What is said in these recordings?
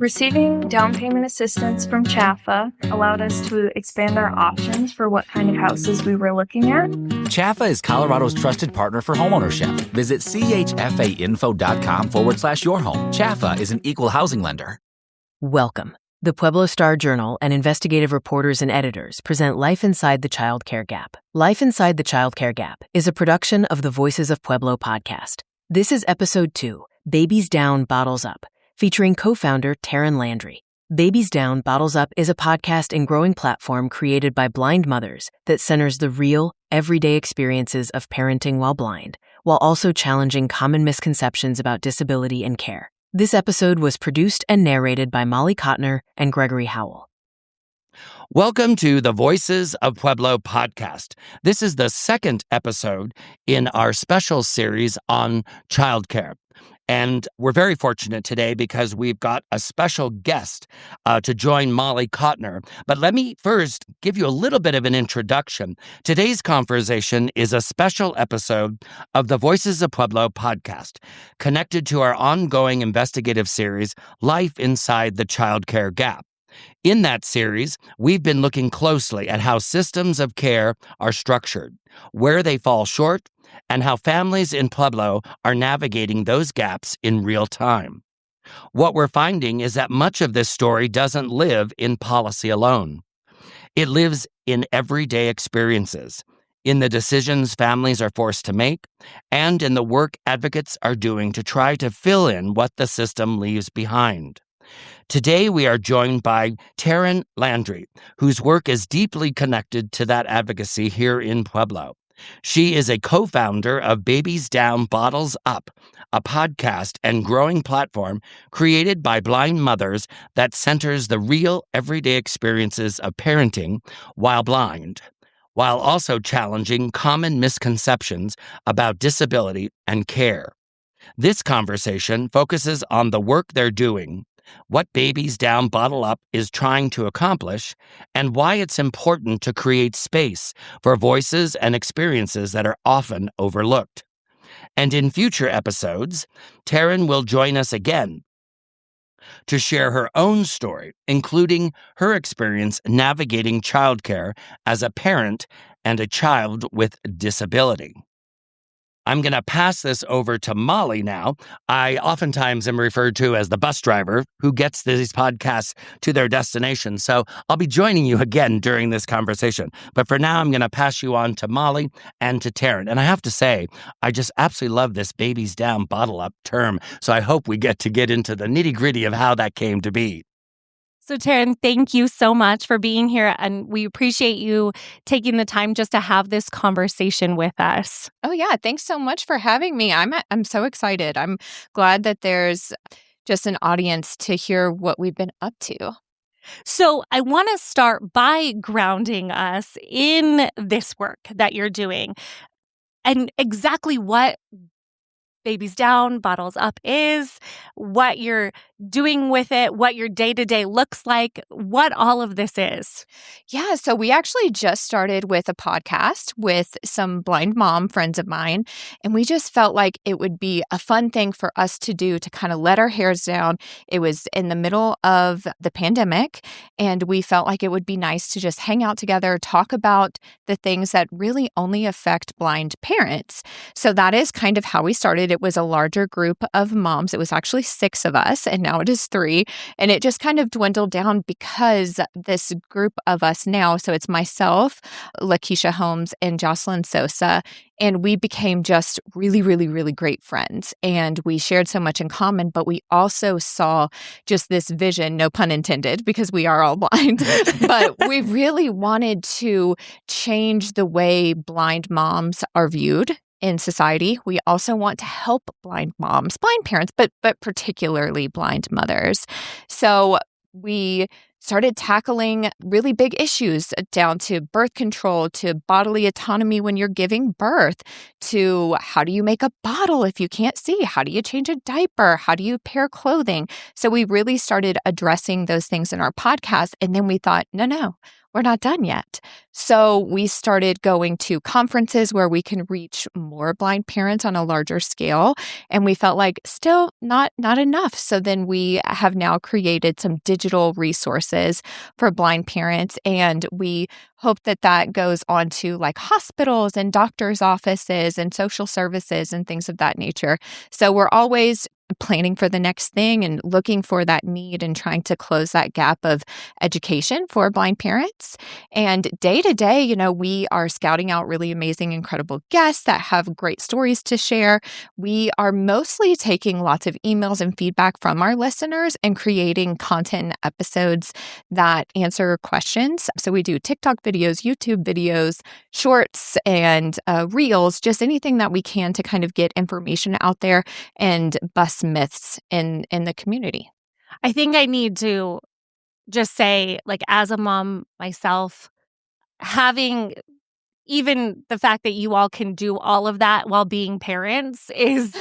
Receiving down payment assistance from CHAFA allowed us to expand our options for what kind of houses we were looking at. CHAFA is Colorado's trusted partner for homeownership. Visit chfainfo.com/yourhome. CHAFA is an equal housing lender. Welcome. The Pueblo Star-Journal and investigative reporters and editors present Life Inside the Childcare Gap. Life Inside the Childcare Gap is a production of the Voices of Pueblo podcast. This is Episode 2, Babies Down, Bottles Up, featuring co-founder Terrin Landry. Babies Down, Bottles Up is a podcast and growing platform created by blind mothers that centers the real, everyday experiences of parenting while blind, while also challenging common misconceptions about disability and care. This episode was produced and narrated by Cotner and Gregory Howell. Welcome to the Voices of Pueblo podcast. This is the second episode in our special series on childcare. And we're very fortunate today because we've got a special guest to join Molly Cotner. But let me first give you a little bit of an introduction. Today's conversation is a special episode of the Voices of Pueblo podcast, connected to our ongoing investigative series, Life Inside the Childcare Gap. In that series, we've been looking closely at how systems of care are structured, where they fall short, and how families in Pueblo are navigating those gaps in real time. What we're finding is that much of this story doesn't live in policy alone. It lives in everyday experiences, in the decisions families are forced to make, and in the work advocates are doing to try to fill in what the system leaves behind. Today, we are joined by Terrin Landry, whose work is deeply connected to that advocacy here in Pueblo. She is a co-founder of Babies Down, Bottles Up, a podcast and growing platform created by blind mothers that centers the real, everyday experiences of parenting while blind, while also challenging common misconceptions about disability and care. This conversation focuses on the work they're doing, what Babies Down, Bottle Up is trying to accomplish, and why it's important to create space for voices and experiences that are often overlooked. And in future episodes, Terrin will join us again to share her own story, including her experience navigating childcare as a parent and a child with disability. I'm going to pass this over to Molly now. I oftentimes am referred to as the bus driver who gets these podcasts to their destination. So I'll be joining you again during this conversation. But for now, I'm going to pass you on to Molly and to Terrin. And I have to say, I just absolutely love this babies down, bottle up term. So I hope we get into the nitty gritty of how that came to be. So, Terrin, thank you so much for being here, and we appreciate you taking the time just to have this conversation with us. Oh, yeah. Thanks so much for having me. I'm so excited. I'm glad that there's just an audience to hear what we've been up to. So I want to start by grounding us in this work that you're doing and exactly what Babies Down, Bottles Up is, what you're doing with it, what your day-to-day looks like, what all of this is. Yeah, so we actually just started with a podcast with some blind mom friends of mine, and we just felt like it would be a fun thing for us to do to kind of let our hairs down. It was in the middle of the pandemic, and we felt like it would be nice to just hang out together, talk about the things that really only affect blind parents. So that is kind of how we started. It was a larger group of moms. It was actually 6 of us, and now it is 3. And it just kind of dwindled down because this group of us now, so it's myself, Lakeisha Holmes, and Jocelyn Sosa, and we became just really, really, really great friends. And we shared so much in common, but we also saw just this vision, no pun intended, because we are all blind. But we really wanted to change the way blind moms are viewed in society. We also want to help blind moms, blind parents, but particularly blind mothers. So we started tackling really big issues down to birth control, to bodily autonomy when you're giving birth, to how do you make a bottle if you can't see? How do you change a diaper? How do you pair clothing? So we really started addressing those things in our podcast. And then we thought, no, we're not done yet. So we started going to conferences where we can reach more blind parents on a larger scale. And we felt like still not enough. So then we have now created some digital resources for blind parents. And we hope that goes on to like hospitals and doctors' offices and social services and things of that nature. So we're always planning for the next thing and looking for that need and trying to close that gap of education for blind parents. And day to day, we are scouting out really amazing, incredible guests that have great stories to share. We are mostly taking lots of emails and feedback from our listeners and creating content and episodes that answer questions. So we do TikTok videos, YouTube videos, shorts, and reels, just anything that we can to kind of get information out there and bust myths in the community. I think I need to just say, like, as a mom myself, having even the fact that you all can do all of that while being parents is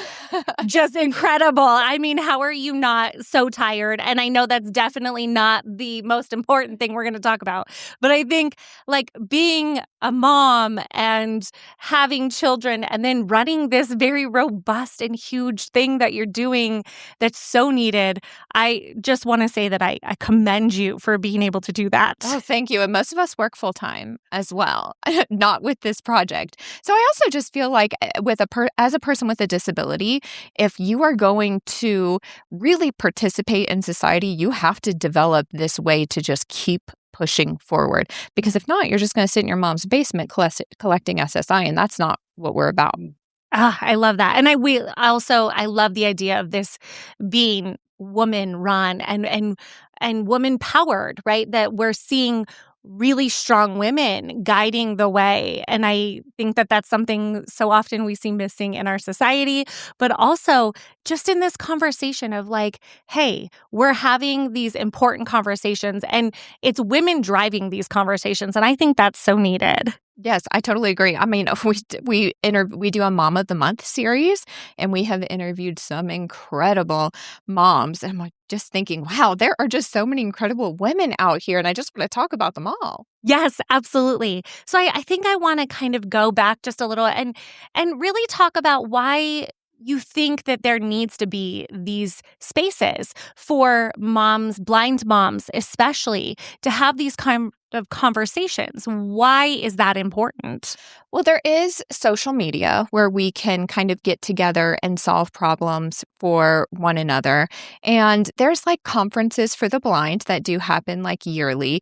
just incredible. I mean, how are you not so tired? And I know that's definitely not the most important thing we're going to talk about. But I think like being a mom and having children and then running this very robust and huge thing that you're doing that's so needed. I just want to say that I commend you for being able to do that. Oh, thank you. And most of us work full time as well, not with this project. So I also just feel like as a person with a disability, if you are going to really participate in society, you have to develop this way to just keep pushing forward. Because if not, you're just going to sit in your mom's basement collecting SSI, and that's not what we're about. I love that. And I love the idea of this being woman run and woman powered, right? That we're seeing really strong women guiding the way. And I think that that's something so often we see missing in our society, but also just in this conversation of like, hey, we're having these important conversations and it's women driving these conversations. And I think that's so needed. Yes, I totally agree. I mean, we do a Mom of the Month series, and we have interviewed some incredible moms. And I'm like just thinking, wow, there are just so many incredible women out here, and I just want to talk about them all. Yes, absolutely. So I think I want to kind of go back just a little and really talk about why you think that there needs to be these spaces for moms, blind moms especially, to have these kind of conversations. Why is that important? Well, there is social media where we can kind of get together and solve problems for one another. And there's like conferences for the blind that do happen like yearly.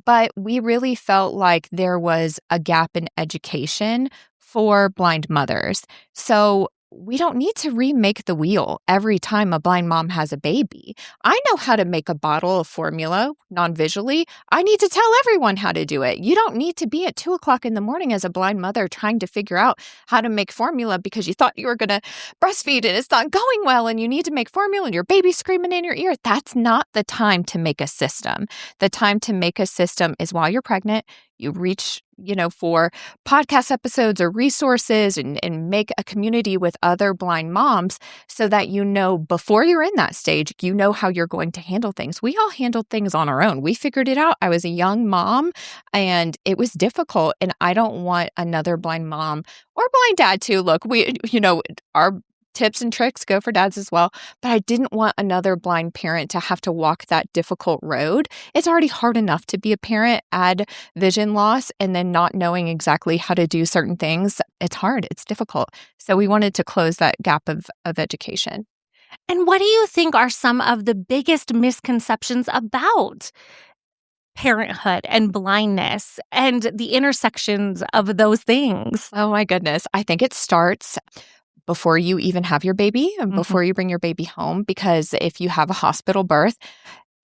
But we really felt like there was a gap in education for blind mothers. So we don't need to remake the wheel every time a blind mom has a baby. I know how to make a bottle of formula non-visually. I need to tell everyone how to do it. You don't need to be at 2:00 in the morning as a blind mother trying to figure out how to make formula because you thought you were going to breastfeed and it's not going well and you need to make formula and your baby's screaming in your ear. That's not the time to make a system. The time to make a system is while you're pregnant. You reach, for podcast episodes or resources and make a community with other blind moms so that before you're in that stage, how you're going to handle things. We all handled things on our own. We figured it out. I was a young mom and it was difficult. And I don't want another blind mom or blind dad to look, our tips and tricks go for dads as well. But I didn't want another blind parent to have to walk that difficult road. It's already hard enough to be a parent, add vision loss, and then not knowing exactly how to do certain things. It's hard. It's difficult. So we wanted to close that gap of education. And what do you think are some of the biggest misconceptions about parenthood and blindness and the intersections of those things? Oh my goodness. I think it starts before you even have your baby and before you bring your baby home, because if you have a hospital birth,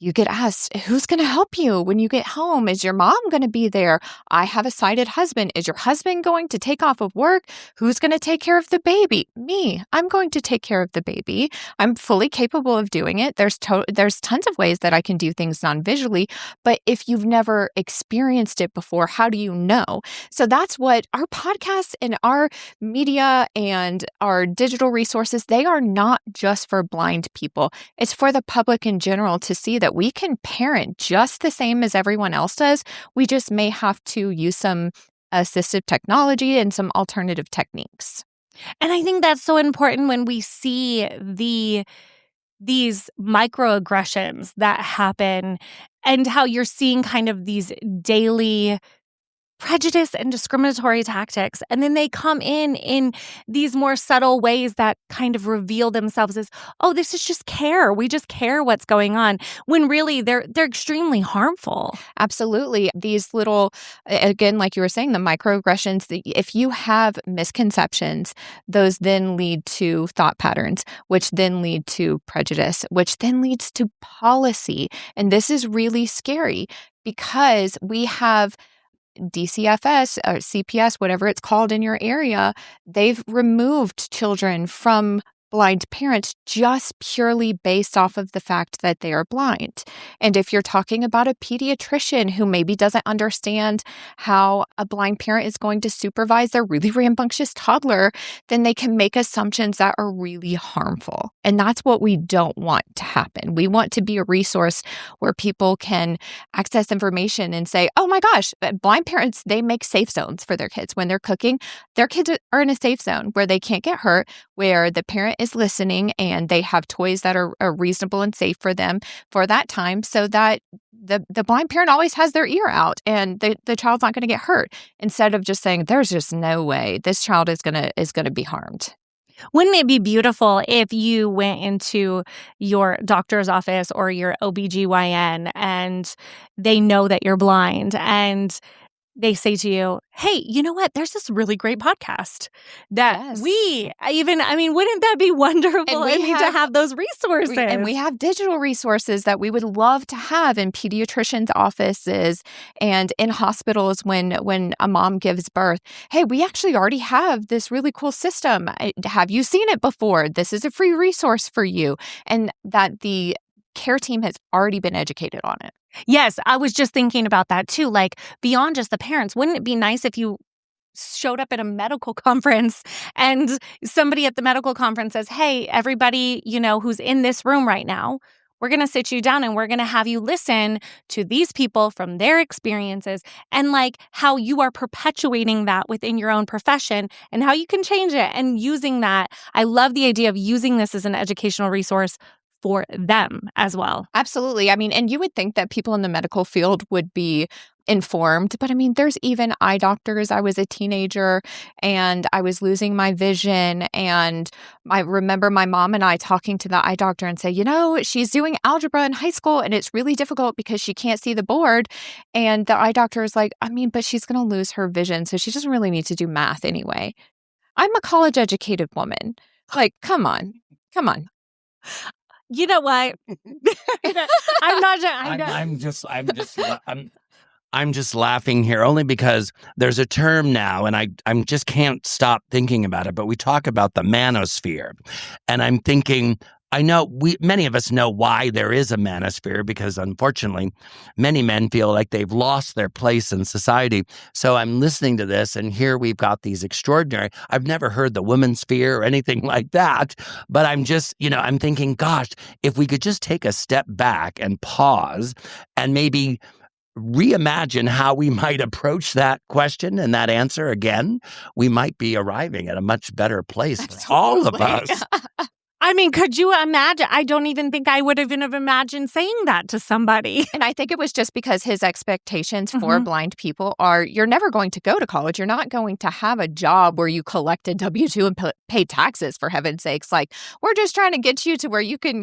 you get asked, who's going to help you when you get home? Is your mom going to be there? I have a sighted husband. Is your husband going to take off of work? Who's going to take care of the baby? Me. I'm going to take care of the baby. I'm fully capable of doing it. There's tons of ways that I can do things non-visually, but if you've never experienced it before, how do you know? So that's what our podcasts and our media and our digital resources, they are not just for blind people. It's for the public in general to see that that we can parent just the same as everyone else does. We just may have to use some assistive technology and some alternative techniques. And I think that's so important when we see these microaggressions that happen and how you're seeing kind of these daily prejudice and discriminatory tactics. And then they come in these more subtle ways that kind of reveal themselves as, oh, this is just care. We just care what's going on, when really they're extremely harmful. Absolutely. These little, again, like you were saying, the microaggressions, if you have misconceptions, those then lead to thought patterns, which then lead to prejudice, which then leads to policy. And this is really scary because we have DCFS or CPS, whatever it's called in your area, they've removed children from blind parents just purely based off of the fact that they are blind. And if you're talking about a pediatrician who maybe doesn't understand how a blind parent is going to supervise their really rambunctious toddler, then they can make assumptions that are really harmful. And that's what we don't want to happen. We want to be a resource where people can access information and say, oh my gosh, blind parents, they make safe zones for their kids. When they're cooking, their kids are in a safe zone where they can't get hurt, where the parent is listening and they have toys that are reasonable and safe for them for that time, so that the blind parent always has their ear out and the child's not going to get hurt, instead of just saying, there's just no way this child is going to be harmed. Wouldn't it be beautiful if you went into your doctor's office or your OBGYN and they know that you're blind and they say to you, hey, you know what? There's this really great podcast that wouldn't that be wonderful? To have those resources. And we have digital resources that we would love to have in pediatricians' offices and in hospitals when a mom gives birth. Hey, we actually already have this really cool system. Have you seen it before? This is a free resource for you. And that the care team has already been educated on it. Yes, I was just thinking about that too. Like, beyond just the parents, wouldn't it be nice if you showed up at a medical conference and somebody at the medical conference says, hey, everybody, who's in this room right now, we're going to sit you down and we're going to have you listen to these people from their experiences and like how you are perpetuating that within your own profession and how you can change it and using that. I love the idea of using this as an educational resource for them as well. Absolutely. I mean, and you would think that people in the medical field would be informed, but I mean, there's even eye doctors. I was a teenager and I was losing my vision. And I remember my mom and I talking to the eye doctor and say, she's doing algebra in high school and it's really difficult because she can't see the board. And the eye doctor is like, but she's going to lose her vision. So she doesn't really need to do math anyway. I'm a college educated woman. Like, come on. You know what? I'm just laughing here only because there's a term now, and I just can't stop thinking about it. But we talk about the manosphere, and I'm thinking, I know many of us know why there is a manosphere, because unfortunately, many men feel like they've lost their place in society. So I'm listening to this, and here we've got these extraordinary, I've never heard the women's sphere or anything like that, but I'm just, I'm thinking, gosh, if we could just take a step back and pause and maybe reimagine how we might approach that question and that answer again, we might be arriving at a much better place for all of us. I mean, could you imagine? I don't even think I would even have imagined saying that to somebody. And I think it was just because his expectations for blind people are, you're never going to go to college. You're not going to have a job where you collect a W-2 and pay taxes, for heaven's sakes. Like, we're just trying to get you to where you can,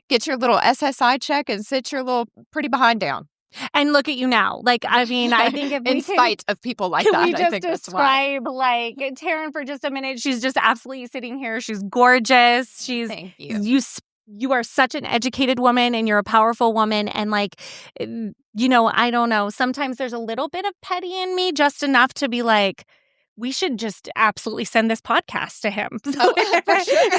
get your little SSI check and sit your little pretty behind down. And look at you now. Like, I mean, I think if in spite of people like that, we I just think describe like Terrin for just a minute. She's just absolutely sitting here. She's gorgeous. Thank you. You are such an educated woman and you're a powerful woman. And like, I don't know. Sometimes there's a little bit of petty in me, just enough to be like, we should just absolutely send this podcast to him. Oh, for sure.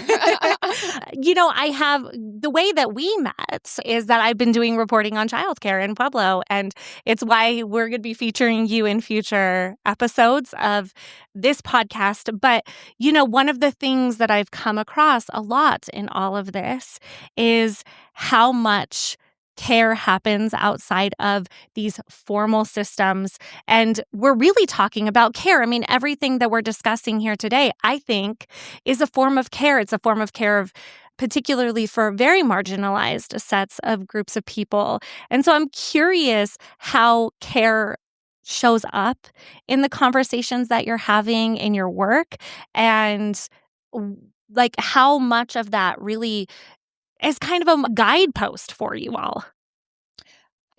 I have the way that we met is that I've been doing reporting on childcare in Pueblo. And it's why we're going to be featuring you in future episodes of this podcast. But, one of the things that I've come across a lot in all of this is how much care happens outside of these formal systems. And we're really talking about care. I mean, everything that we're discussing here today, I think, is a form of care. It's a form of care of particularly for very marginalized sets of groups of people. And so I'm curious how care shows up in the conversations that you're having in your work and like how much of that really is kind of a guidepost for you all.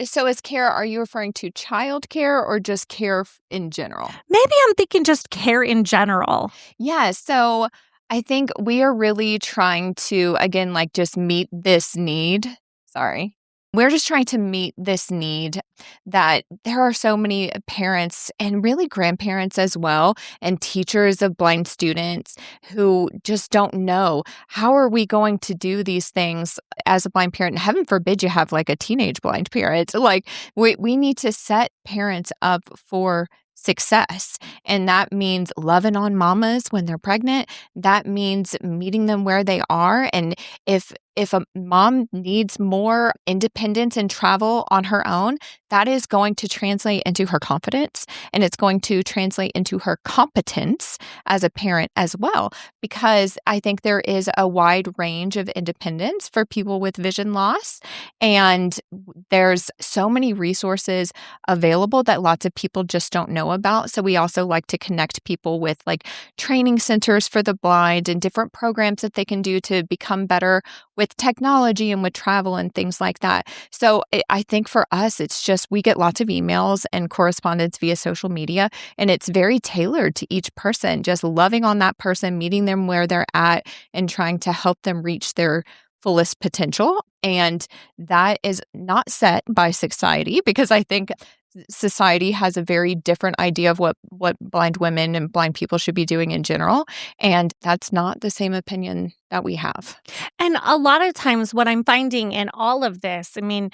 So as care, are you referring to childcare or just care in general? Maybe I'm thinking just care in general. Yeah, so I think we are really trying to, again, like just meet this need. Sorry. We're just trying to meet this need that there are so many parents and really grandparents as well, and teachers of blind students who just don't know how are we going to do these things as a blind parent. And heaven forbid you have like a teenage blind parent. Like we need to set parents up for success. And that means loving on mamas when they're pregnant. That means meeting them where they are. And if a mom needs more independence and travel on her own, that is going to translate into her confidence, and it's going to translate into her competence as a parent as well. Because I think there is a wide range of independence for people with vision loss, and there's so many resources available that lots of people just don't know about. So we also like to connect people with like training centers for the blind and different programs that they can do to become better with technology and with travel and things like that. So I think for us, it's just we get lots of emails and correspondence via social media, and it's very tailored to each person, just loving on that person, meeting them where they're at, and trying to help them reach their fullest potential. And that is not set by society, because I think society has a very different idea of what blind women and blind people should be doing in general. And that's not the same opinion that we have. And a lot of times what I'm finding in all of this, I mean,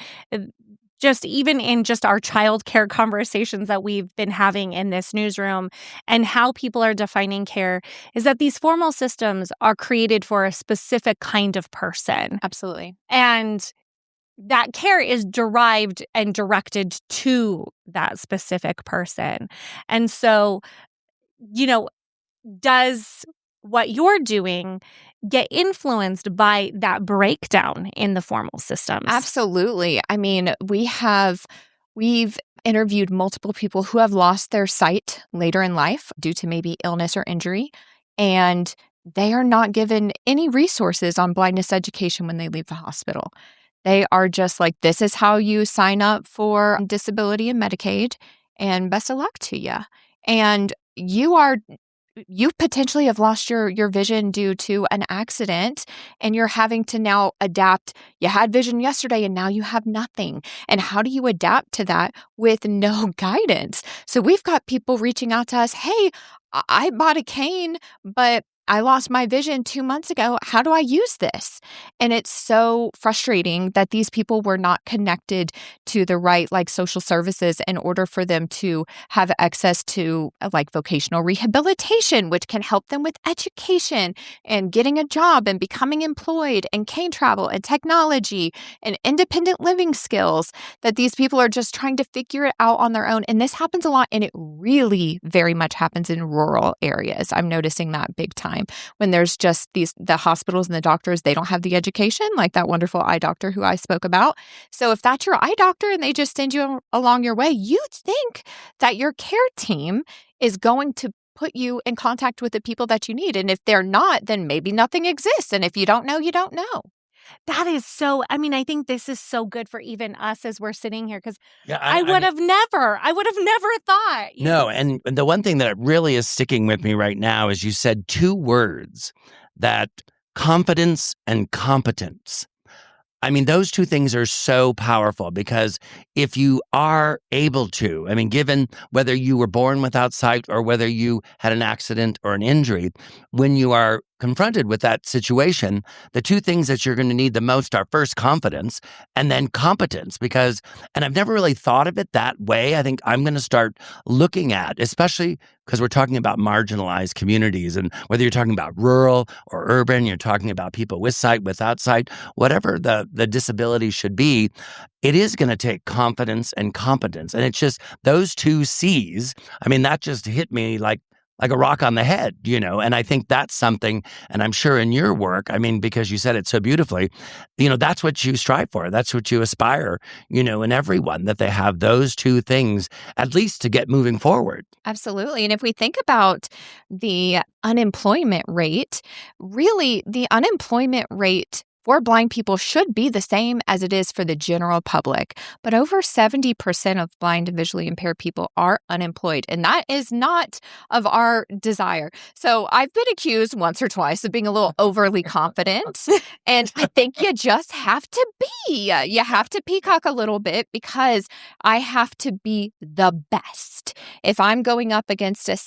just even in just our childcare conversations that we've been having in this newsroom and how people are defining care, is that these formal systems are created for a specific kind of person. Absolutely. And that care is derived and directed to that specific person. And so, does what you're doing get influenced by that breakdown in the formal systems? Absolutely. I mean, we've interviewed multiple people who have lost their sight later in life due to maybe illness or injury, and they are not given any resources on blindness education when they leave the hospital. They are just like, this is how you sign up for disability and Medicaid, and best of luck to you. And you potentially have lost your vision due to an accident, and you're having to now adapt. You had vision yesterday and now you have nothing. And how do you adapt to that with no guidance? So we've got people reaching out to us, hey, I bought a cane, but I lost my vision 2 months ago. How do I use this? And it's so frustrating that these people were not connected to the right social services in order for them to have access to vocational rehabilitation, which can help them with education and getting a job and becoming employed, and cane travel and technology and independent living skills, that these people are just trying to figure it out on their own. And this happens a lot, and it really very much happens in rural areas. I'm noticing that big time. When there's just the hospitals and the doctors, they don't have the education, like that wonderful eye doctor who I spoke about. So if that's your eye doctor and they just send you along your way, you think that your care team is going to put you in contact with the people that you need. And if they're not, then maybe nothing exists. And if you don't know, you don't know. That is so, I think this is so good for even us as we're sitting here, because I would have never thought. No, and the one thing that really is sticking with me right now is you said two words, that confidence and competence. I mean, those two things are so powerful, because if you are able to, given whether you were born without sight or whether you had an accident or an injury, when you are confronted with that situation, the two things that you're going to need the most are first confidence and then competence. And I've never really thought of it that way. I think I'm going to start looking at, especially because we're talking about marginalized communities, and whether you're talking about rural or urban, you're talking about people with sight, without sight, whatever the disability should be, it is going to take confidence and competence. And it's just those two C's. I mean, that just hit me like a rock on the head, and I think that's something, and I'm sure in your work, I mean, because you said it so beautifully, that's what you strive for. That's what you aspire, in everyone, that they have those two things, at least to get moving forward. Absolutely. And if we think about the unemployment rate, really the unemployment rate for blind people should be the same as it is for the general public. But over 70% of blind and visually impaired people are unemployed. And that is not of our desire. So I've been accused once or twice of being a little overly confident. And I think you just have to be. You have to peacock a little bit because I have to be the best. If I'm going up against a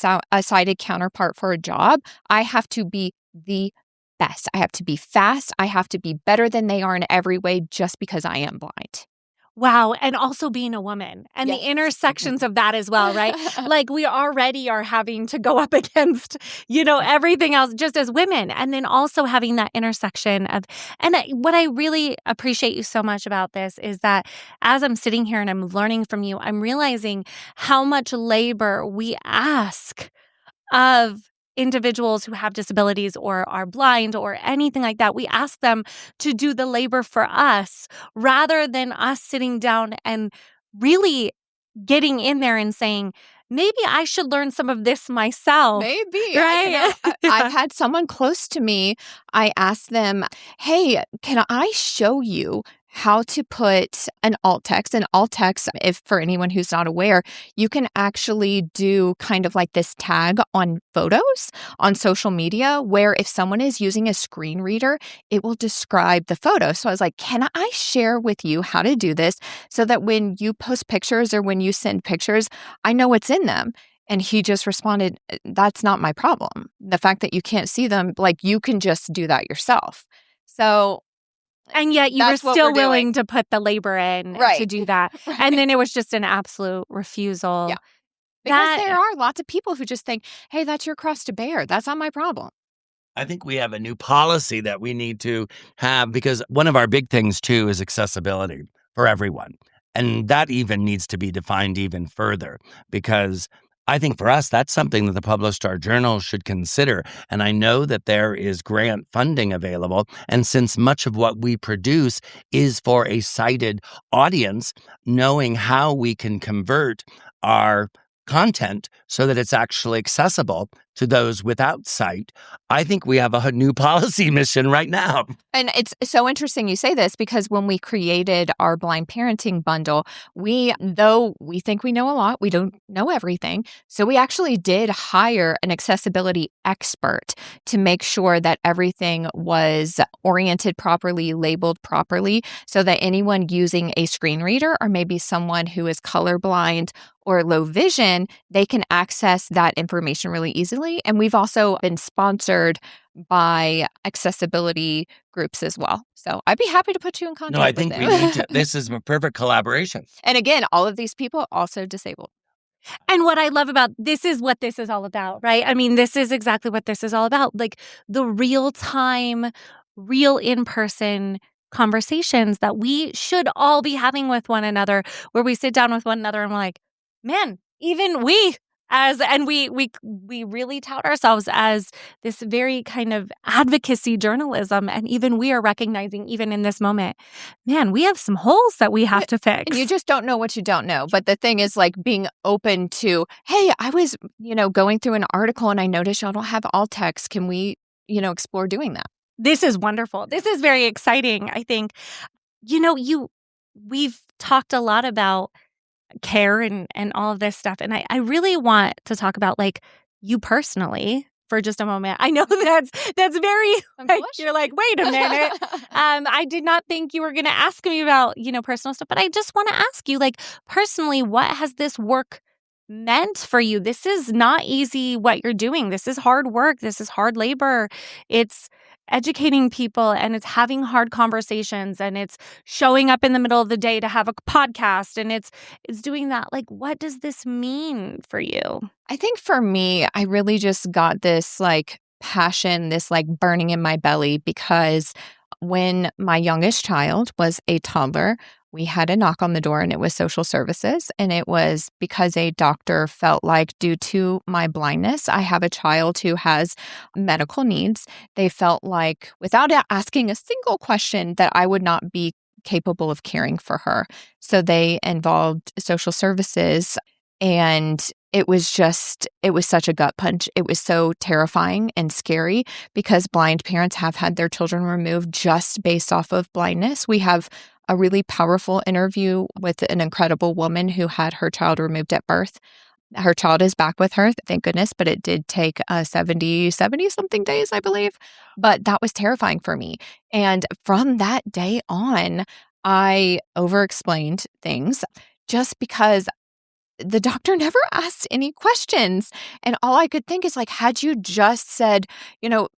sighted counterpart for a job, I have to be the best. I have to be fast. I have to be better than they are in every way just because I am blind. Wow. And also being a woman and Yes. the intersections of that as well, right? Like we already are having to go up against, everything else just as women. And then also having that intersection of, what I really appreciate you so much about this is that as I'm sitting here and I'm learning from you, I'm realizing how much labor we ask of individuals who have disabilities or are blind or anything like that. We ask them to do the labor for us rather than us sitting down and really getting in there and saying, maybe I should learn some of this myself. Maybe. Right? I've had someone close to me, I asked them, hey, can I show you how to put an alt text? And alt text, if for anyone who's not aware, you can actually do kind of like this tag on photos on social media where if someone is using a screen reader, it will describe the photo. So I was like, can I share with you how to do this so that when you post pictures or when you send pictures, I know what's in them? And he just responded, that's not my problem. The fact that you can't see them, like you can just do that yourself. So and yet you were still willing to put the labor in to do that. Right. And then it was just an absolute refusal. Yeah. Because there are lots of people who just think, hey, that's your cross to bear. That's not my problem. I think we have a new policy that we need to have, because one of our big things too is accessibility for everyone. And that even needs to be defined even further, because I think for us, that's something that the Pueblo Star-Journal should consider. And I know that there is grant funding available. And since much of what we produce is for a sighted audience, knowing how we can convert our content so that it's actually accessible to those without sight, I think we have a new policy mission right now. And it's so interesting you say this, because when we created our blind parenting bundle, though we think we know a lot, we don't know everything. So we actually did hire an accessibility expert to make sure that everything was oriented properly, labeled properly, so that anyone using a screen reader or maybe someone who is colorblind or low vision, they can access that information really easily. And we've also been sponsored by accessibility groups as well. So I'd be happy to put you in contact with them. No, I think we need to. This is a perfect collaboration. And again, all of these people also disabled. And what I love about this is what this is all about, right? I mean, this is exactly what this is all about. Like the real time, real in-person conversations that we should all be having with one another, where we sit down with one another and we're like, man, even we we really tout ourselves as this very kind of advocacy journalism. And even we are recognizing, even in this moment, man, we have some holes that we have to fix. And you just don't know what you don't know. But the thing is like being open to, hey, I was, going through an article and I noticed y'all don't have alt text. Can we, explore doing that? This is wonderful. This is very exciting, I think. We've talked a lot about care and all of this stuff. And I really want to talk about like you personally for just a moment. I know that's very, like, you're like, wait a minute. I did not think you were going to ask me about, personal stuff, but I just want to ask you, like, personally, what has this work meant for you. This is not easy what you're doing. This is hard work. This is hard labor. It's educating people, and it's having hard conversations, and it's showing up in the middle of the day to have a podcast, and it's doing that. Like, what does this mean for you? I think for me, I really just got this like passion, this like burning in my belly, because when my youngest child was a toddler, we had a knock on the door, and it was social services. And it was because a doctor felt like, due to my blindness, I have a child who has medical needs. They felt like, without asking a single question, that I would not be capable of caring for her. So they involved social services. And it was such a gut punch. It was so terrifying and scary, because blind parents have had their children removed just based off of blindness. We have a really powerful interview with an incredible woman who had her child removed at birth. Her child is back with her, thank goodness, but it did take 70 something days, I believe. But that was terrifying for me. And from that day on, I over-explained things just because the doctor never asked any questions. And all I could think is, like, had you just said,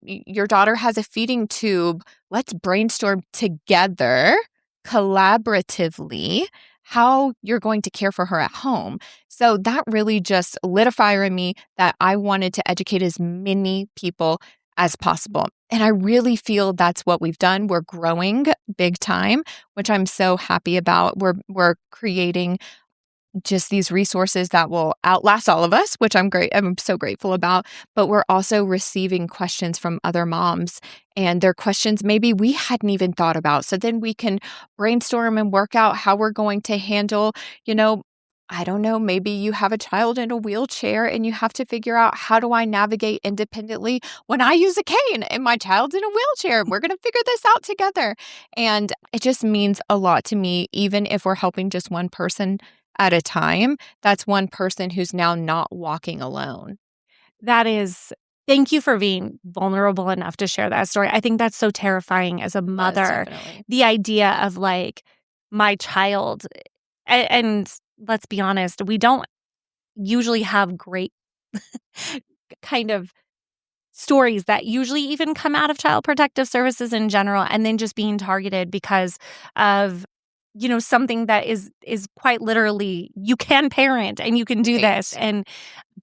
your daughter has a feeding tube, let's brainstorm together, collaboratively, how you're going to care for her at home. So that really just lit a fire in me that I wanted to educate as many people as possible. And I really feel that's what we've done. We're growing big time, which I'm so happy about. We're creating just these resources that will outlast all of us, which I'm so grateful about. But we're also receiving questions from other moms, and they're questions maybe we hadn't even thought about. So then we can brainstorm and work out how we're going to handle, I don't know, maybe you have a child in a wheelchair and you have to figure out, how do I navigate independently when I use a cane and my child's in a wheelchair? We're going to figure this out together. And it just means a lot to me, even if we're helping just one person at a time. That's one person who's now not walking alone. Thank you for being vulnerable enough to share that story. I think that's so terrifying as a mother. Definitely. The idea of, like, my child, and let's be honest, we don't usually have great kind of stories that usually even come out of Child Protective Services in general, and then just being targeted because of something that is quite literally, you can parent and you can do this.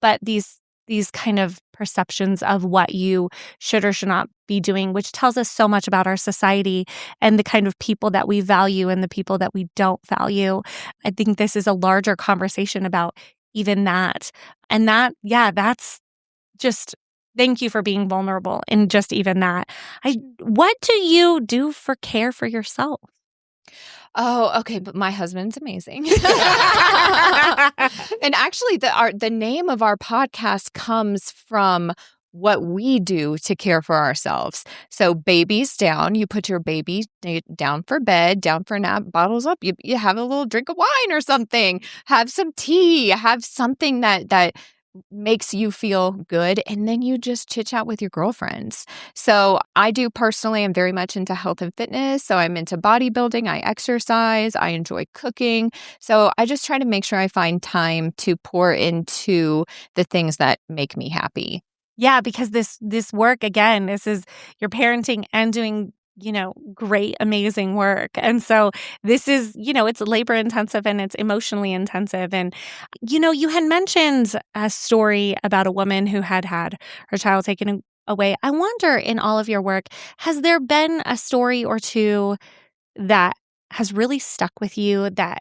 But these kind of perceptions of what you should or should not be doing, which tells us so much about our society and the kind of people that we value and the people that we don't value. I think this is a larger conversation about even that. And that's just, thank you for being vulnerable in just even that. What do you do for care for yourself? Oh, okay. But my husband's amazing. And actually, the name of our podcast comes from what we do to care for ourselves. So babies down, you put your baby down for bed, down for a nap, bottles up, you have a little drink of wine or something, have some tea, have something that makes you feel good, and then you just chit chat with your girlfriends. So I do personally, I'm very much into health and fitness. So I'm into bodybuilding, I exercise, I enjoy cooking. So I just try to make sure I find time to pour into the things that make me happy. Yeah, because this work, again, this is your parenting and doing great, amazing work. And so this is, it's labor intensive and it's emotionally intensive. And, you had mentioned a story about a woman who had her child taken away. I wonder, in all of your work, has there been a story or two that has really stuck with you, that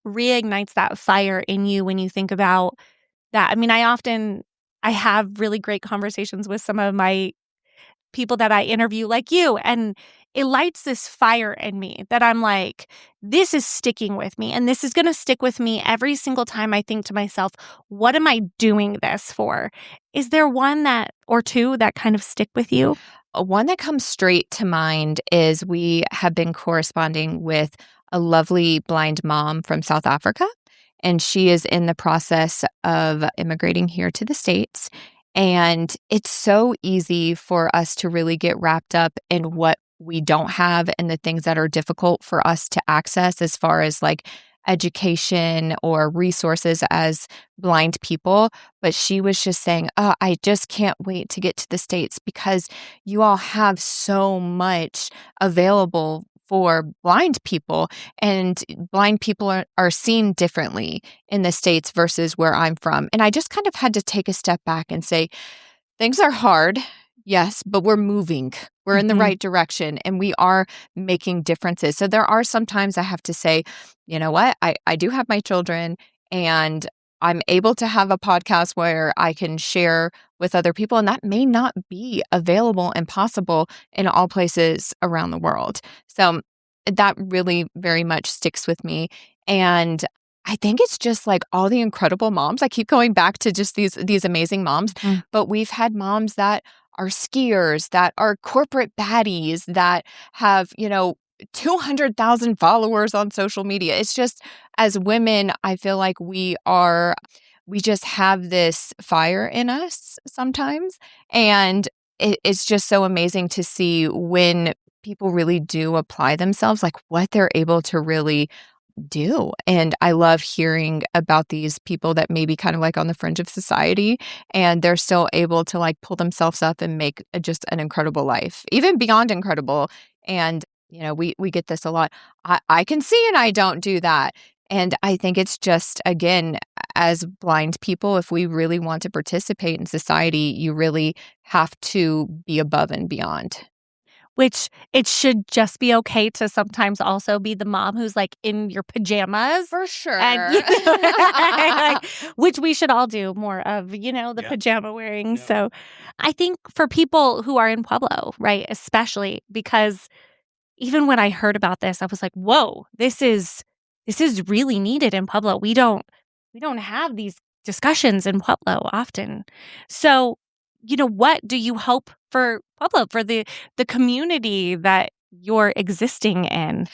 reignites that fire in you when you think about that? I mean, I have really great conversations with some of my people that I interview, like you, and it lights this fire in me that I'm like, this is sticking with me, and this is going to stick with me every single time I think to myself, what am I doing this for? Is there one or two that kind of stick with you? One that comes straight to mind is we have been corresponding with a lovely blind mom from South Africa, and she is in the process of immigrating here to the States. And it's so easy for us to really get wrapped up in what we don't have and the things that are difficult for us to access, as far as like education or resources as blind people, but she was just saying, "Oh, I just can't wait to get to the States because you all have so much available for blind people, and blind people are seen differently in the States versus where I'm from." And I just kind of had to take a step back and say, things are hard, yes, but we're moving. We're in the right direction, and we are making differences. So there are some times I have to say, you know what? I do have my children, and I'm able to have a podcast where I can share with other people, and that may not be available and possible in all places around the world. So that really very much sticks with me. And I think it's just like all the incredible moms. I keep going back to just these amazing moms, but we've had moms that are skiers, that are corporate baddies, that have, 200,000 followers on social media. It's just, as women, I feel like we just have this fire in us sometimes. And it's just so amazing to see when people really do apply themselves, like what they're able to really do. And I love hearing about these people that may be kind of like on the fringe of society, and they're still able to like pull themselves up and make just an incredible life, even beyond incredible. And, we get this a lot. I can see and I don't do that. And I think it's just, again, as blind people, if we really want to participate in society, you really have to be above and beyond. Which it should just be okay to sometimes also be the mom who's like in your pajamas. For sure. And, which we should all do more of, the pajama wearing. Yeah. So I think for people who are in Pueblo, right, especially because even when I heard about this, I was like, whoa, this is really needed in Pueblo. We don't have these discussions in Pueblo often. So, what do you hope for Pueblo, for the community that you're existing in?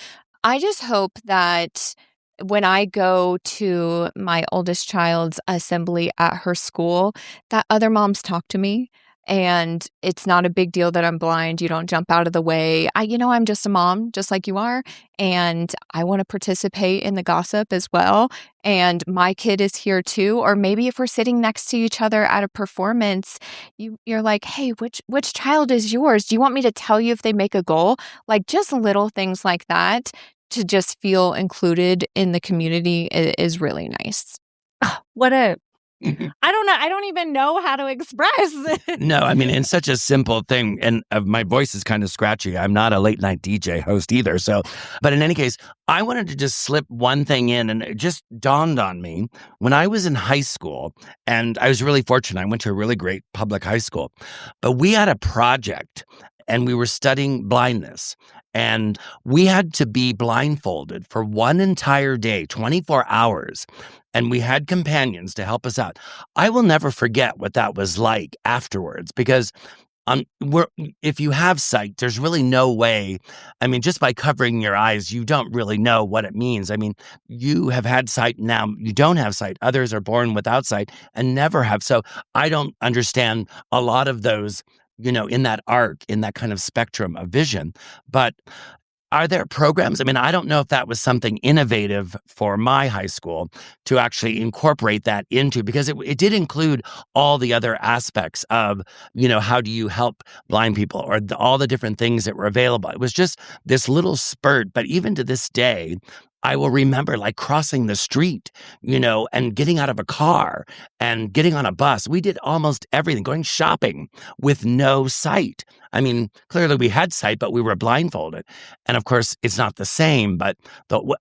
I just hope that when I go to my oldest child's assembly at her school, that other moms talk to me. And it's not a big deal that I'm blind. You don't jump out of the way. I'm just a mom, just like you are. And I want to participate in the gossip as well. And my kid is here too. Or maybe if we're sitting next to each other at a performance, you're like, hey, which child is yours? Do you want me to tell you if they make a goal? Like just little things like that to just feel included in the community is really nice. Oh, what a... I don't know. I don't even know how to express. No, I mean, in such a simple thing, and my voice is kind of scratchy. I'm not a late night DJ host either. So, but in any case, I wanted to just slip one thing in, and it just dawned on me when I was in high school, and I was really fortunate. I went to a really great public high school, but we had a project and we were studying blindness. And we had to be blindfolded for one entire day, 24 hours. And we had companions to help us out. I will never forget what that was like afterwards, because if you have sight, there's really no way. I mean, just by covering your eyes, you don't really know what it means. I mean, you have had sight, now you don't have sight. Others are born without sight and never have. So I don't understand a lot of those, in that arc, in that kind of spectrum of vision. But are there programs? I mean, I don't know if that was something innovative for my high school to actually incorporate that into, because it did include all the other aspects of, how do you help blind people, or all the different things that were available. It was just this little spurt. But even to this day, I will remember like crossing the street, and getting out of a car and getting on a bus. We did almost everything, going shopping with no sight. I mean, clearly we had sight, but we were blindfolded. And of course, it's not the same, but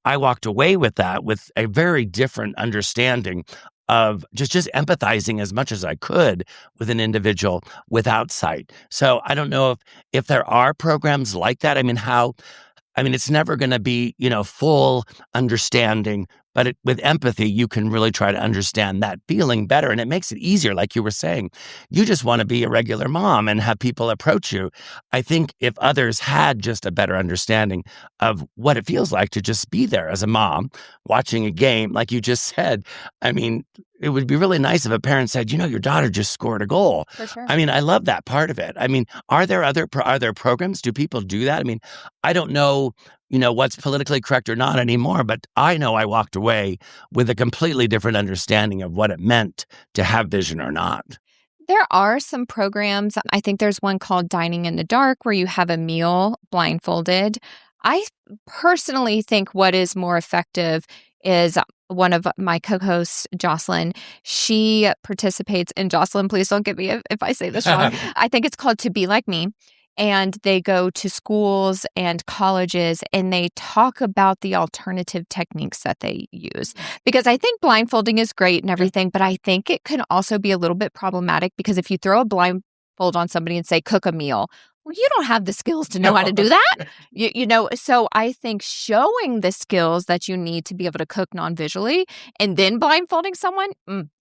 I walked away with that with a very different understanding of just empathizing as much as I could with an individual without sight. So I don't know if there are programs like that. I mean, it's never going to be, full understanding, but with empathy, you can really try to understand that feeling better. And it makes it easier. Like you were saying, you just want to be a regular mom and have people approach you. I think if others had just a better understanding of what it feels like to just be there as a mom, watching a game, like you just said, I mean, it would be really nice if a parent said, your daughter just scored a goal. For sure. I mean, I love that part of it. I mean, are there programs? Do people do that? I mean, I don't know, what's politically correct or not anymore. But I know I walked away with a completely different understanding of what it meant to have vision or not. There are some programs. I think there's one called Dining in the Dark where you have a meal blindfolded. I personally think what is more effective is one of my co-hosts, Jocelyn. She participates in, Jocelyn, please don't get me if I say this wrong. I think it's called To Be Like Me. And they go to schools and colleges and they talk about the alternative techniques that they use. Because I think blindfolding is great and everything, but I think it can also be a little bit problematic because if you throw a blindfold on somebody and say, cook a meal, well, you don't have the skills to know how to do that. So I think showing the skills that you need to be able to cook non-visually and then blindfolding someone,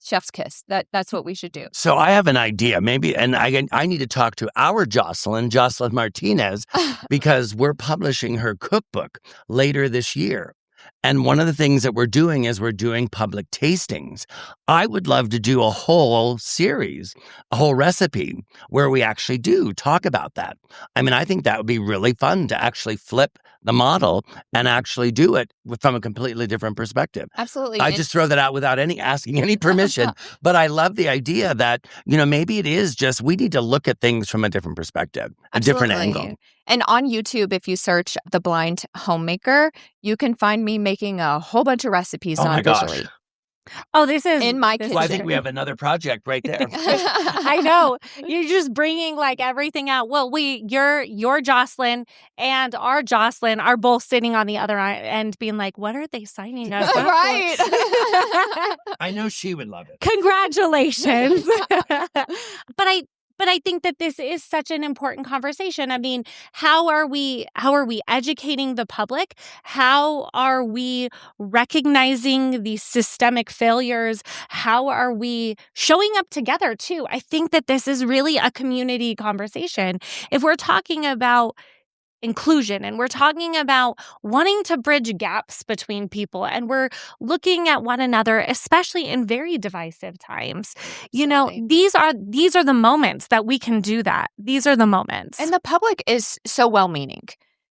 chef's kiss. That's what we should do. So I have an idea, maybe, and I need to talk to our Jocelyn Martinez, because we're publishing her cookbook later this year. And one of the things that we're doing is we're doing public tastings. I would love to do a whole series, a whole recipe where we actually do talk about that. I mean, I think that would be really fun to actually flip the model and actually do it from a completely different perspective. Absolutely. I just throw that out without asking any permission. But I love the idea that, maybe it is just we need to look at things from a different perspective, a different angle. And on YouTube, if you search The Blind Homemaker, you can find me making a whole bunch of recipes non-visually. Oh, this is in my kitchen. Well, I think we have another project right there. I know. You're just bringing everything out. Well, your Jocelyn and our Jocelyn are both sitting on the other end being like, what are they signing us up for? Right. I know she would love it. Congratulations. But I think that this is such an important conversation. I mean, how are we educating the public? How are we recognizing these systemic failures? How are we showing up together too? I think that this is really a community conversation. If we're talking about inclusion and we're talking about wanting to bridge gaps between people and we're looking at one another, especially in very divisive times, these are the moments that we can do that. These are the moments. And the public is so well-meaning.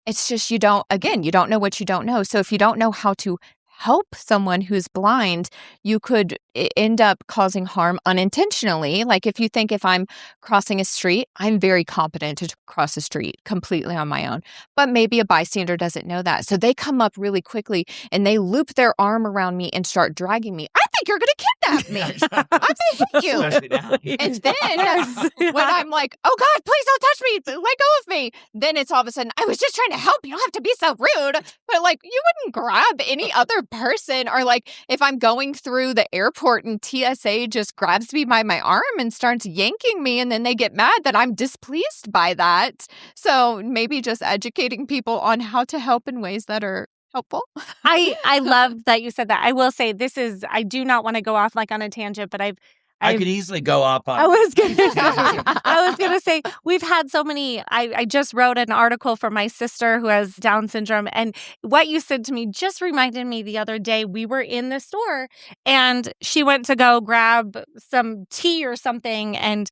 It's just you don't know what you don't know. So if you don't know how to help someone who's blind, you could end up causing harm unintentionally. Like if you think if I'm crossing a street, I'm very competent to cross a street completely on my own. But maybe a bystander doesn't know that. So they come up really quickly and they loop their arm around me and start dragging me. I think you're going to kidnap me. I'm going to hit you. And then when I'm like, oh God, please don't touch me. Let go of me. Then it's all of a sudden, I was just trying to help. You don't have to be so rude. But you wouldn't grab any other person. Or if I'm going through the airport and TSA just grabs me by my arm and starts yanking me and then they get mad that I'm displeased by that. So maybe just educating people on how to help in ways that are helpful. I love that you said that. I will say I do not want to go off on a tangent, but I could easily go off on. I was gonna say we've had so many. I just wrote an article for my sister who has Down syndrome, and what you said to me just reminded me the other day. We were in the store, and she went to go grab some tea or something, and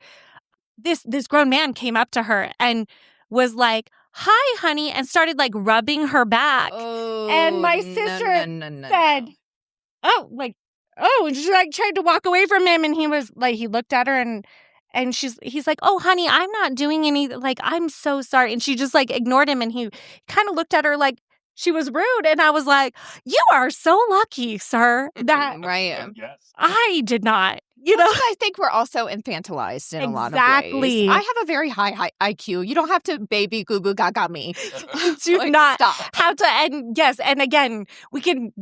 this grown man came up to her and was like, "Hi, honey," and started rubbing her back. Oh, and my sister said, "Oh," and she tried to walk away from him, and he was he looked at her and he's like, "Oh, honey, I'm not doing any, I'm so sorry." And she just ignored him, and he kind of looked at her like she was rude. And I was like, "You are so lucky, sir, that right. I did not." I think we're also infantilized in a lot of ways. I have a very high IQ. You don't have to baby goo goo gaga me. Do not stop. have to. And yes, and again, we can,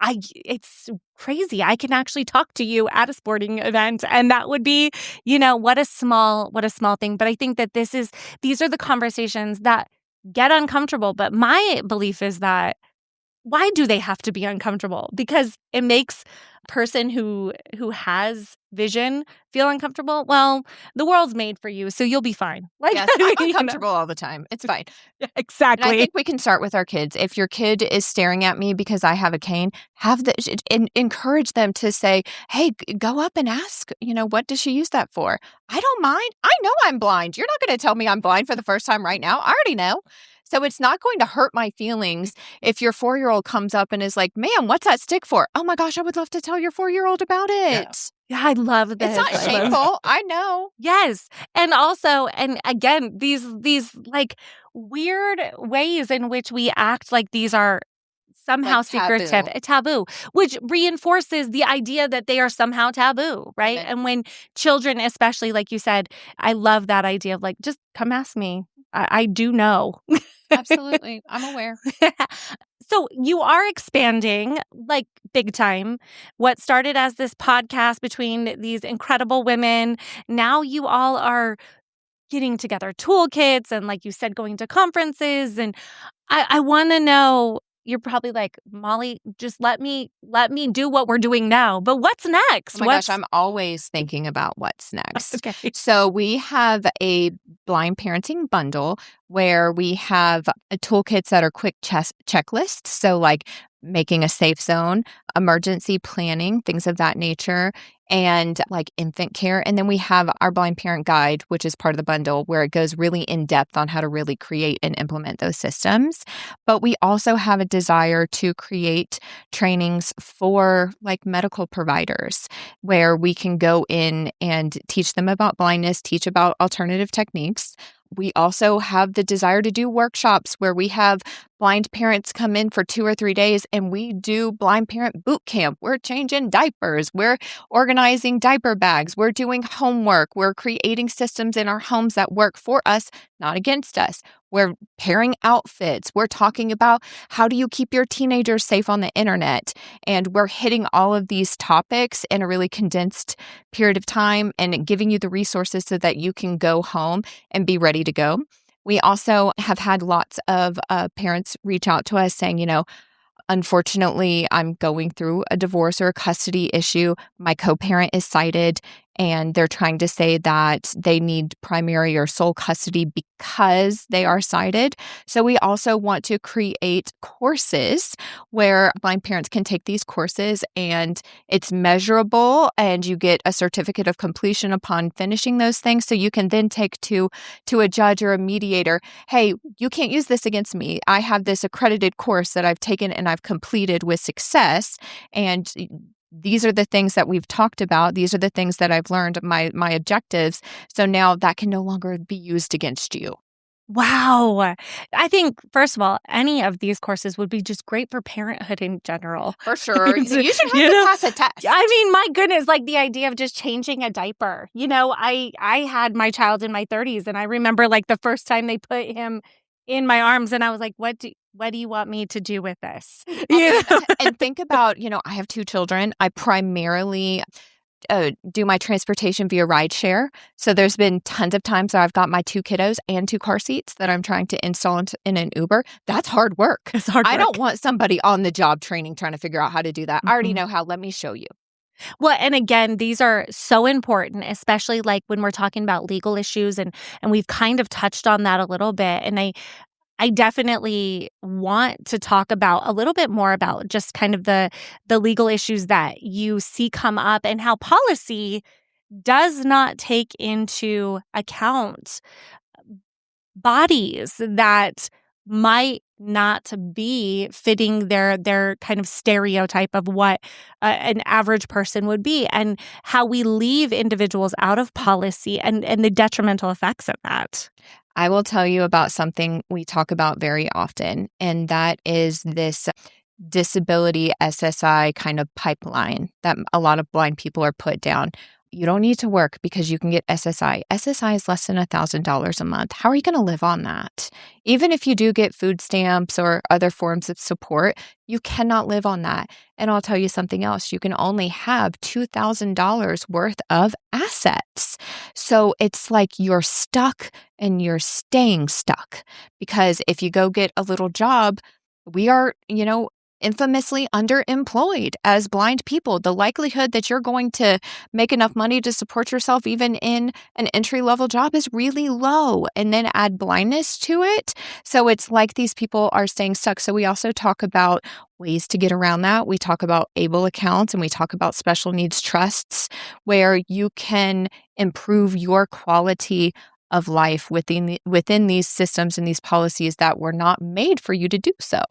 it's crazy. I can actually talk to you at a sporting event, and that would be, what a small thing. But I think that these are the conversations that get uncomfortable. But my belief is that why do they have to be uncomfortable? Because it makes a person who has vision feel uncomfortable. Well, the world's made for you, so you'll be fine. Yes, I'm uncomfortable all the time. It's fine. Yeah, exactly. And I think we can start with our kids. If your kid is staring at me because I have a cane, encourage them to say, "Hey, go up and ask, what does she use that for?" I don't mind. I know I'm blind. You're not going to tell me I'm blind for the first time right now. I already know. So it's not going to hurt my feelings if your 4-year-old comes up and is like, "Ma'am, what's that stick for?" Oh my gosh, I would love to tell your 4-year-old about it. Yeah, I love this. It's not shameful. I know. Yes. And also, and again, these like weird ways in which we act like these are somehow Like secretive, taboo, which reinforces the idea that they are somehow taboo, right? Amen. And when children, especially, like you said, I love that idea of like, just come ask me. I do know. Absolutely. I'm aware. So you are expanding like big time. What started as this podcast between these incredible women, now you all are getting together toolkits and, like you said, going to conferences. And I want to know, you're probably like, Molly, just let me do what we're doing now. But what's next? Oh my gosh, I'm always thinking about what's next. Okay. So we have a blind parenting bundle where we have toolkits that are quick checklists. So like making a safe zone, emergency planning, things of that nature, and like infant care. And then we have our blind parent guide, which is part of the bundle, where it goes really in depth on how to really create and implement those systems. But we also have a desire to create trainings for like medical providers where we can go in and teach them about blindness, teach about alternative techniques. We also have the desire to do workshops where we have blind parents come in for 2 or 3 days and we do blind parent boot camp. We're changing diapers. We're organizing diaper bags. We're doing homework. We're creating systems in our homes that work for us, not against us. We're pairing outfits. We're talking about how do you keep your teenagers safe on the internet? And we're hitting all of these topics in a really condensed period of time and giving you the resources so that you can go home and be ready to go. We also have had lots of parents reach out to us saying, unfortunately, I'm going through a divorce or a custody issue. My co-parent is sighted, and they're trying to say that they need primary or sole custody because they are sighted. So we also want to create courses where blind parents can take these courses and it's measurable and you get a certificate of completion upon finishing those things. So you can then take to a judge or a mediator, hey, you can't use this against me. I have this accredited course that I've taken and I've completed with success. And these are the things that we've talked about. These are the things that I've learned, my objectives. So now that can no longer be used against you. Wow. I think, first of all, any of these courses would be just great for parenthood in general. For sure. You should have to pass a test. I mean, my goodness, like the idea of just changing a diaper. I had my child in my 30s, and I remember like the first time they put him in my arms, and I was like, what do you want me to do with this? And think about, I have 2 children. I primarily do my transportation via rideshare. So there's been tons of times where I've got my 2 kiddos and 2 car seats that I'm trying to install in an Uber. That's hard work. It's hard work. I don't want somebody on the job training trying to figure out how to do that. I already know how. Let me show you. Well, and again, these are so important, especially like when we're talking about legal issues, and we've kind of touched on that a little bit. And I definitely want to talk about a little bit more about just kind of the legal issues that you see come up and how policy does not take into account bodies that might not be fitting their kind of stereotype of what an average person would be, and how we leave individuals out of policy and the detrimental effects of that. I will tell you about something we talk about very often, and that is this disability SSI kind of pipeline that a lot of blind people are put down. You don't need to work because you can get SSI. SSI is less than $1,000 a month. How are you going to live on that? Even if you do get food stamps or other forms of support, you cannot live on that. And I'll tell you something else. You can only have $2,000 worth of assets. So it's like you're stuck and you're staying stuck, because if you go get a little job, we are, infamously underemployed as blind people. The likelihood that you're going to make enough money to support yourself even in an entry-level job is really low. And then add blindness to it. So it's like these people are staying stuck. So we also talk about ways to get around that. We talk about ABLE accounts, and we talk about special needs trusts where you can improve your quality of life within these systems and these policies that were not made for you to do so.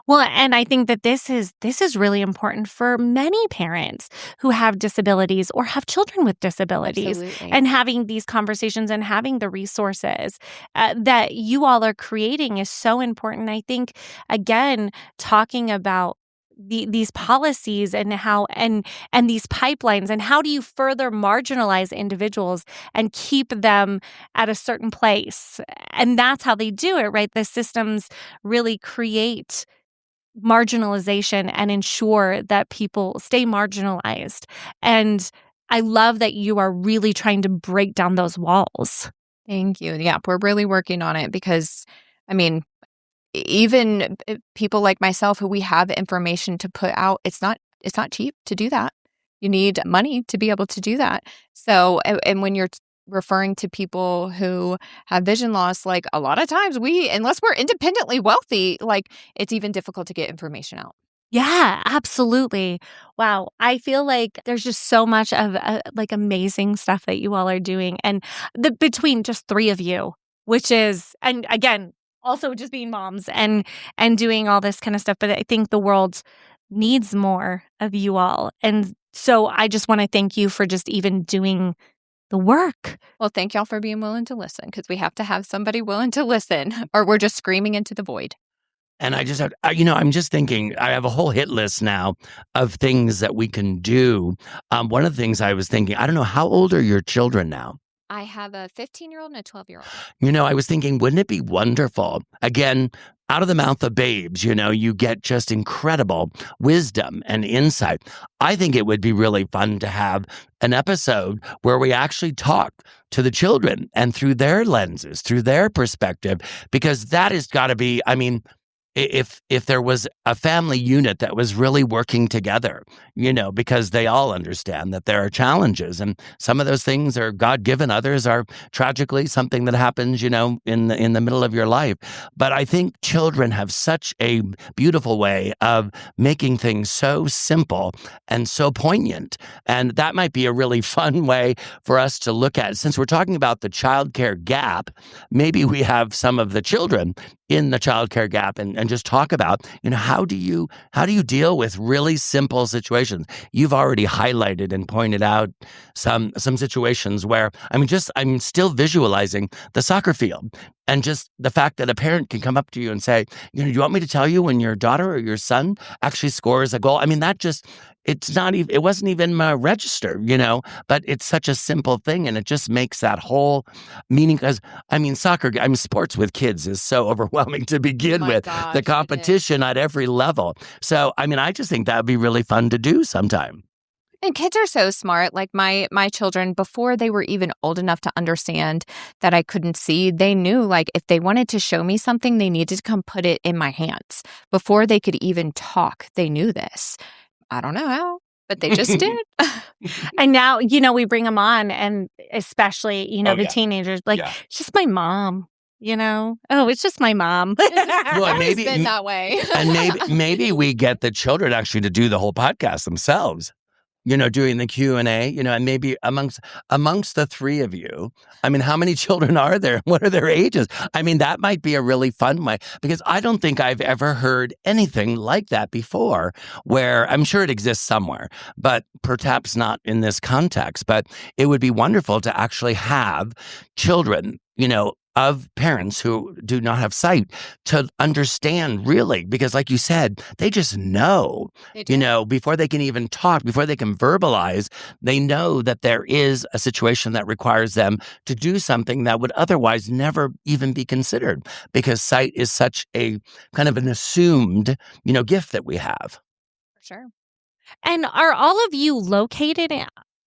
Well, and I think that this is really important for many parents who have disabilities or have children with disabilities, Absolutely. and having these conversations and having the resources that you all are creating is so important. I think, again, talking about these policies and how and these pipelines, and how do you further marginalize individuals and keep them at a certain place, and that's how they do it, right? The systems really create marginalization and ensure that people stay marginalized. And I love that you are really trying to break down those walls. Thank you. Yeah, we're really working on it because, I mean, even people like myself who we have information to put out, it's not cheap to do that. You need money to be able to do that. So, and when you're referring to people who have vision loss, like a lot of times unless we're independently wealthy, like it's even difficult to get information out. Yeah, absolutely. Wow. I feel like there's just so much of like amazing stuff that you all are doing. And between just three of you, which is, and again, also just being moms and doing all this kind of stuff. But I think the world needs more of you all. And so I just want to thank you for just even doing the work. Well, thank y'all for being willing to listen, because we have to have somebody willing to listen or we're just screaming into the void. And I just have, I'm just thinking, I have a whole hit list now of things that we can do. One of the things I was thinking, I don't know, how old are your children now? I have a 15-year-old and a 12-year-old. I was thinking, wouldn't it be wonderful? Again, out of the mouth of babes, you get just incredible wisdom and insight. I think it would be really fun to have an episode where we actually talk to the children and through their lenses, through their perspective, because that has got to be, if there was a family unit that was really working together, because they all understand that there are challenges, and some of those things are God-given, others are tragically something that happens, in the middle of your life. But I think children have such a beautiful way of making things so simple and so poignant. And that might be a really fun way for us to look at. Since we're talking about the childcare gap, maybe we have some of the children in the childcare gap and just talk about, how do you deal with really simple situations? You've already highlighted and pointed out some situations where, I'm still visualizing the soccer field, and just the fact that a parent can come up to you and say, do you want me to tell you when your daughter or your son actually scores a goal? It wasn't even registered, but it's such a simple thing, and it just makes that whole meaning. Because sports with kids is so overwhelming to begin with. Gosh, the competition at every level. So, I just think that would be really fun to do sometime. And kids are so smart. Like my children, before they were even old enough to understand that I couldn't see, they knew, like, if they wanted to show me something, they needed to come put it in my hands. Before they could even talk, they knew this. I don't know how, but they just did. And now, we bring them on, and especially, the teenagers, like, it's just my mom. It's just my mom. Well, maybe been that way. And maybe we get the children actually to do the whole podcast themselves. Doing the Q&A, and maybe amongst the three of you, how many children are there? What are their ages? That might be a really fun way, because I don't think I've ever heard anything like that before, where I'm sure it exists somewhere, but perhaps not in this context. But it would be wonderful to actually have children, of parents who do not have sight, to understand really, because like you said, they just know, before they can even talk, before they can verbalize, they know that there is a situation that requires them to do something that would otherwise never even be considered, because sight is such a kind of an assumed, gift that we have. For sure. And are all of you located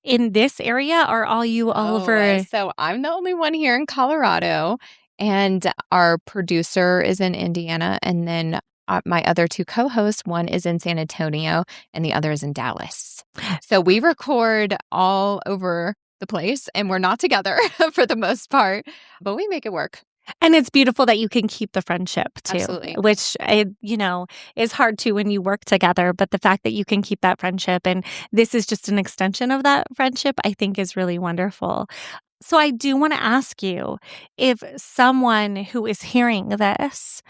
in this area, or are you all over? So I'm the only one here in Colorado, and our producer is in Indiana, and then my other two co-hosts, one is in San Antonio and the other is in Dallas. So we record all over the place, and we're not together for the most part, but we make it work. And it's beautiful that you can keep the friendship too, Absolutely. which, is hard to when you work together. But the fact that you can keep that friendship, and this is just an extension of that friendship, I think is really wonderful. So I do want to ask you, if someone who is hearing this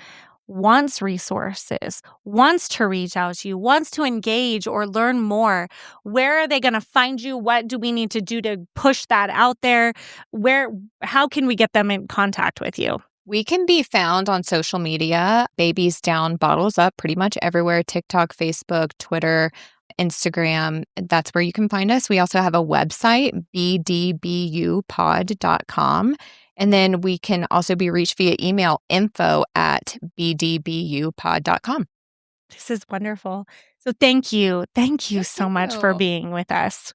wants resources, wants to reach out to you, wants to engage or learn more, where are they going to find you? What do we need to do to push that out there? How can we get them in contact with you? We can be found on social media, Babies Down, Bottles Up, pretty much everywhere: TikTok, Facebook, Twitter, Instagram. That's where you can find us. We also have a website, bdbupod.com. And then we can also be reached via email, info@bdbupod.com. This is wonderful. So thank you. Thank you so much for being with us.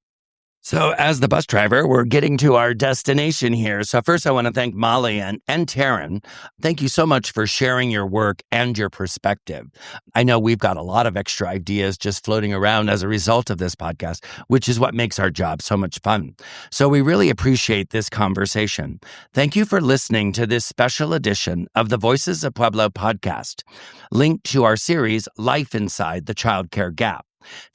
So as the bus driver, we're getting to our destination here. So first, I want to thank Molly and Terrin. Thank you so much for sharing your work and your perspective. I know we've got a lot of extra ideas just floating around as a result of this podcast, which is what makes our job so much fun. So we really appreciate this conversation. Thank you for listening to this special edition of the Voices of Pueblo podcast, linked to our series, Life Inside the Childcare Gap.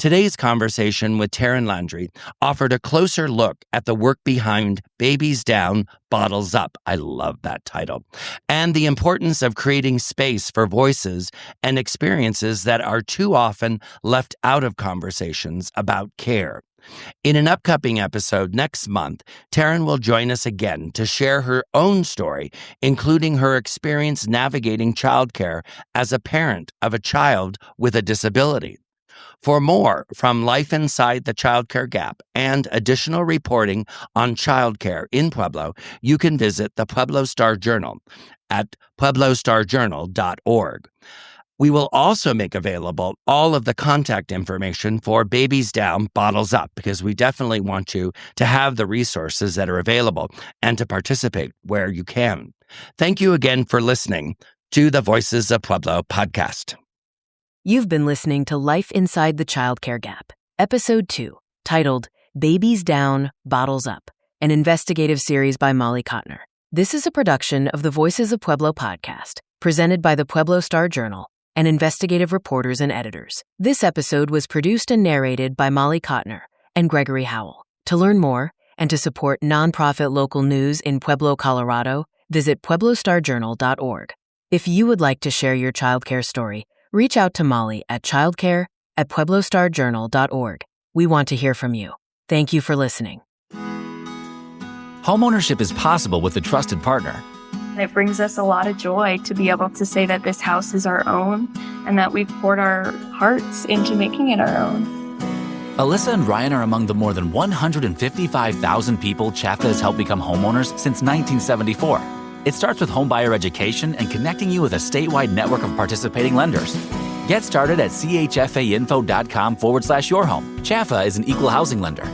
Today's conversation with Terrin Landry offered a closer look at the work behind Babies Down, Bottles Up. I love that title. And the importance of creating space for voices and experiences that are too often left out of conversations about care. In an upcoming episode next month, Terrin will join us again to share her own story, including her experience navigating childcare as a parent of a child with a disability. For more from Life Inside the Childcare Gap and additional reporting on childcare in Pueblo, you can visit the Pueblo Star Journal at pueblostarjournal.org. We will also make available all of the contact information for Babies Down, Bottles Up, because we definitely want you to have the resources that are available and to participate where you can. Thank you again for listening to the Voices of Pueblo podcast. You've been listening to Life Inside the Childcare Gap, Episode 2, titled Babies Down, Bottles Up, an investigative series by Molly Cotner. This is a production of the Voices of Pueblo podcast, presented by the Pueblo Star Journal and investigative reporters and editors. This episode was produced and narrated by Molly Cotner and Gregory Howell. To learn more and to support nonprofit local news in Pueblo, Colorado, visit pueblostarjournal.org. If you would like to share your childcare story, reach out to Molly at childcare@pueblostarjournal.org. We want to hear from you. Thank you for listening. Homeownership is possible with a trusted partner. It brings us a lot of joy to be able to say that this house is our own and that we've poured our hearts into making it our own. Alyssa and Ryan are among the more than 155,000 people Chaffa has helped become homeowners since 1974. It starts with homebuyer education and connecting you with a statewide network of participating lenders. Get started at chfainfo.com/yourhome. Chaffa is an equal housing lender.